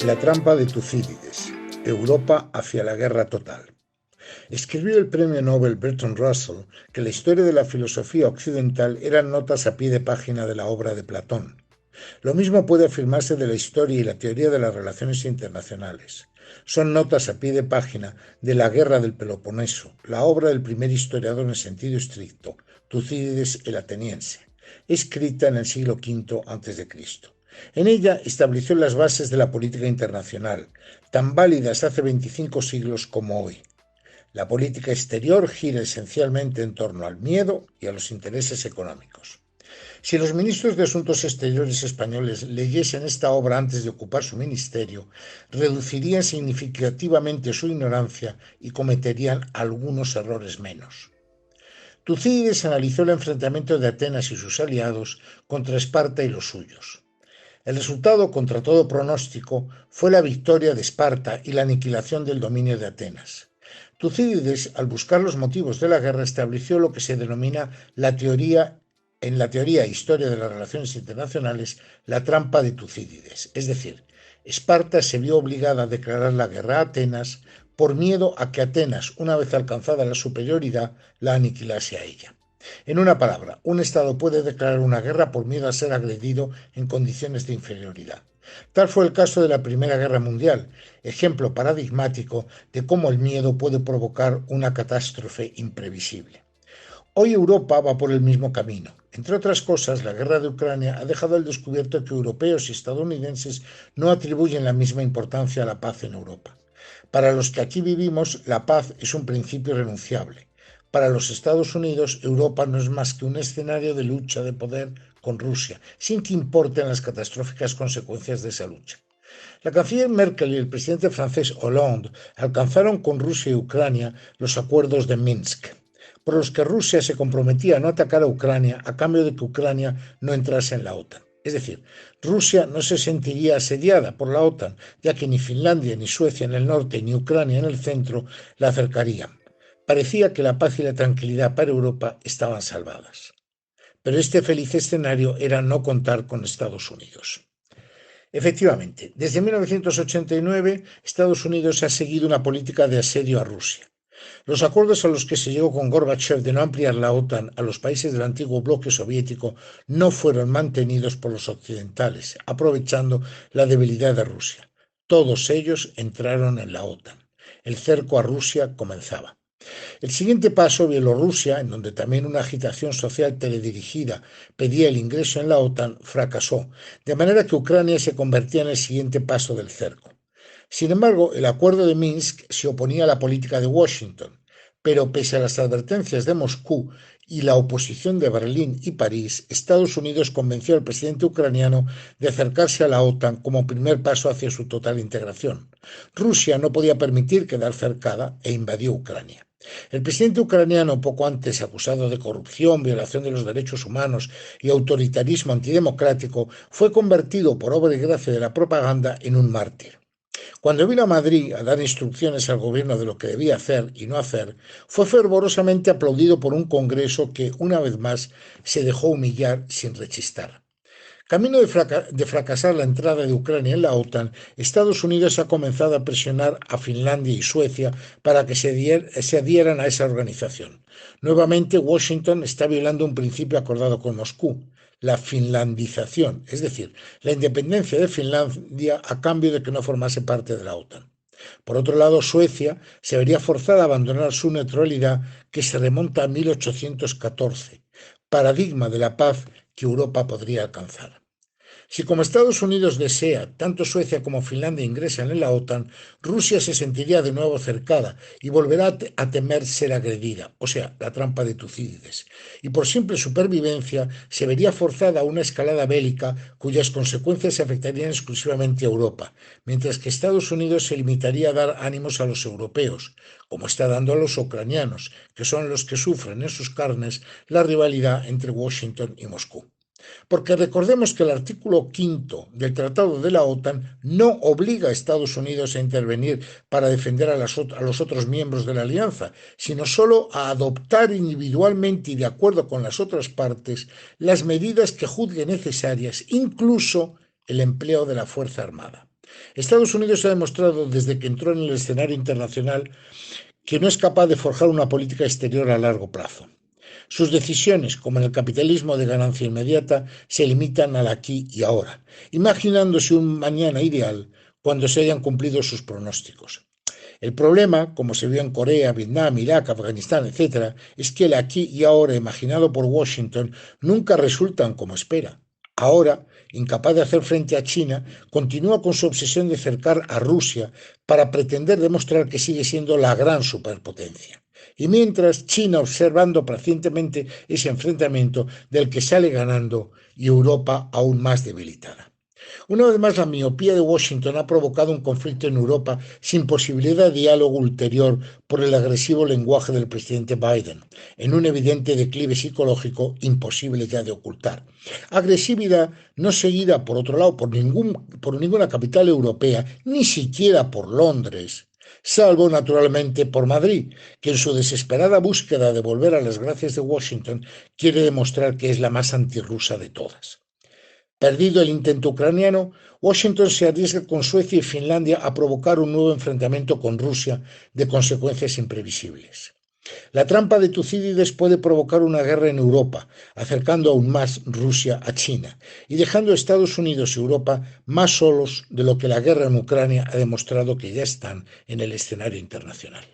La trampa de Tucídides. Europa hacia la guerra total. Escribió el premio Nobel Bertrand Russell que la historia de la filosofía occidental eran notas a pie de página de la obra de Platón. Lo mismo puede afirmarse de la historia y la teoría de las relaciones internacionales. Son notas a pie de página de la Guerra del Peloponeso, la obra del primer historiador en sentido estricto, Tucídides el ateniense, escrita en el siglo V a.C. En ella estableció las bases de la política internacional, tan válidas hace 25 siglos como hoy. La política exterior gira esencialmente en torno al miedo y a los intereses económicos. Si los ministros de Asuntos Exteriores españoles leyesen esta obra antes de ocupar su ministerio, reducirían significativamente su ignorancia y cometerían algunos errores menos. Tucídides analizó el enfrentamiento de Atenas y sus aliados contra Esparta y los suyos. El resultado, contra todo pronóstico, fue la victoria de Esparta y la aniquilación del dominio de Atenas. Tucídides, al buscar los motivos de la guerra, estableció lo que se denomina en la teoría e historia de las relaciones internacionales, la trampa de Tucídides. Es decir, Esparta se vio obligada a declarar la guerra a Atenas por miedo a que Atenas, una vez alcanzada la superioridad, la aniquilase a ella. En una palabra, un Estado puede declarar una guerra por miedo a ser agredido en condiciones de inferioridad. Tal fue el caso de la Primera Guerra Mundial, ejemplo paradigmático de cómo el miedo puede provocar una catástrofe imprevisible. Hoy Europa va por el mismo camino. Entre otras cosas, la guerra de Ucrania ha dejado al descubierto que europeos y estadounidenses no atribuyen la misma importancia a la paz en Europa. Para los que aquí vivimos, la paz es un principio irrenunciable. Para los Estados Unidos, Europa no es más que un escenario de lucha de poder con Rusia, sin que importen las catastróficas consecuencias de esa lucha. La canciller Merkel y el presidente francés Hollande alcanzaron con Rusia y Ucrania los acuerdos de Minsk, por los que Rusia se comprometía a no atacar a Ucrania a cambio de que Ucrania no entrase en la OTAN. Es decir, Rusia no se sentiría asediada por la OTAN, ya que ni Finlandia, ni Suecia en el norte, ni Ucrania en el centro la acercarían. Parecía que la paz y la tranquilidad para Europa estaban salvadas. Pero este feliz escenario era no contar con Estados Unidos. Efectivamente, desde 1989 Estados Unidos ha seguido una política de asedio a Rusia. Los acuerdos a los que se llegó con Gorbachev de no ampliar la OTAN a los países del antiguo bloque soviético no fueron mantenidos por los occidentales, aprovechando la debilidad de Rusia. Todos ellos entraron en la OTAN. El cerco a Rusia comenzaba. El siguiente paso, Bielorrusia, en donde también una agitación social teledirigida pedía el ingreso en la OTAN, fracasó, de manera que Ucrania se convertía en el siguiente paso del cerco. Sin embargo, el acuerdo de Minsk se oponía a la política de Washington, pero pese a las advertencias de Moscú y la oposición de Berlín y París, Estados Unidos convenció al presidente ucraniano de acercarse a la OTAN como primer paso hacia su total integración. Rusia no podía permitir quedar cercada e invadió Ucrania. El presidente ucraniano, poco antes acusado de corrupción, violación de los derechos humanos y autoritarismo antidemocrático, fue convertido por obra y gracia de la propaganda en un mártir. Cuando vino a Madrid a dar instrucciones al gobierno de lo que debía hacer y no hacer, fue fervorosamente aplaudido por un Congreso que, una vez más, se dejó humillar sin rechistar. Camino de fracasar la entrada de Ucrania en la OTAN, Estados Unidos ha comenzado a presionar a Finlandia y Suecia para que se adhieran a esa organización. Nuevamente, Washington está violando un principio acordado con Moscú, la finlandización, es decir, la independencia de Finlandia a cambio de que no formase parte de la OTAN. Por otro lado, Suecia se vería forzada a abandonar su neutralidad que se remonta a 1814, paradigma de la paz que Europa podría alcanzar. Si como Estados Unidos desea, tanto Suecia como Finlandia ingresan en la OTAN, Rusia se sentiría de nuevo cercada y volverá a temer ser agredida, o sea, la trampa de Tucídides, y por simple supervivencia se vería forzada a una escalada bélica cuyas consecuencias afectarían exclusivamente a Europa, mientras que Estados Unidos se limitaría a dar ánimos a los europeos, como está dando a los ucranianos, que son los que sufren en sus carnes la rivalidad entre Washington y Moscú. Porque recordemos que el artículo 5 del Tratado de la OTAN no obliga a Estados Unidos a intervenir para defender a los otros miembros de la alianza, sino solo a adoptar individualmente y de acuerdo con las otras partes las medidas que juzgue necesarias, incluso el empleo de la Fuerza Armada. Estados Unidos ha demostrado desde que entró en el escenario internacional que no es capaz de forjar una política exterior a largo plazo. Sus decisiones, como en el capitalismo de ganancia inmediata, se limitan al aquí y ahora, imaginándose un mañana ideal cuando se hayan cumplido sus pronósticos. El problema, como se vio en Corea, Vietnam, Irak, Afganistán, etc., es que el aquí y ahora imaginado por Washington nunca resultan como espera. Ahora, incapaz de hacer frente a China, continúa con su obsesión de cercar a Rusia para pretender demostrar que sigue siendo la gran superpotencia. Y mientras China observando pacientemente ese enfrentamiento del que sale ganando y Europa aún más debilitada. Una vez más, la miopía de Washington ha provocado un conflicto en Europa sin posibilidad de diálogo ulterior por el agresivo lenguaje del presidente Biden, en un evidente declive psicológico imposible ya de ocultar. Agresividad no seguida, por otro lado, por ninguna capital europea, ni siquiera por Londres, salvo naturalmente por Madrid, que en su desesperada búsqueda de volver a las gracias de Washington quiere demostrar que es la más antirrusa de todas. Perdido el intento ucraniano, Washington se arriesga con Suecia y Finlandia a provocar un nuevo enfrentamiento con Rusia de consecuencias imprevisibles. La trampa de Tucídides puede provocar una guerra en Europa, acercando aún más Rusia a China y dejando a Estados Unidos y Europa más solos de lo que la guerra en Ucrania ha demostrado que ya están en el escenario internacional.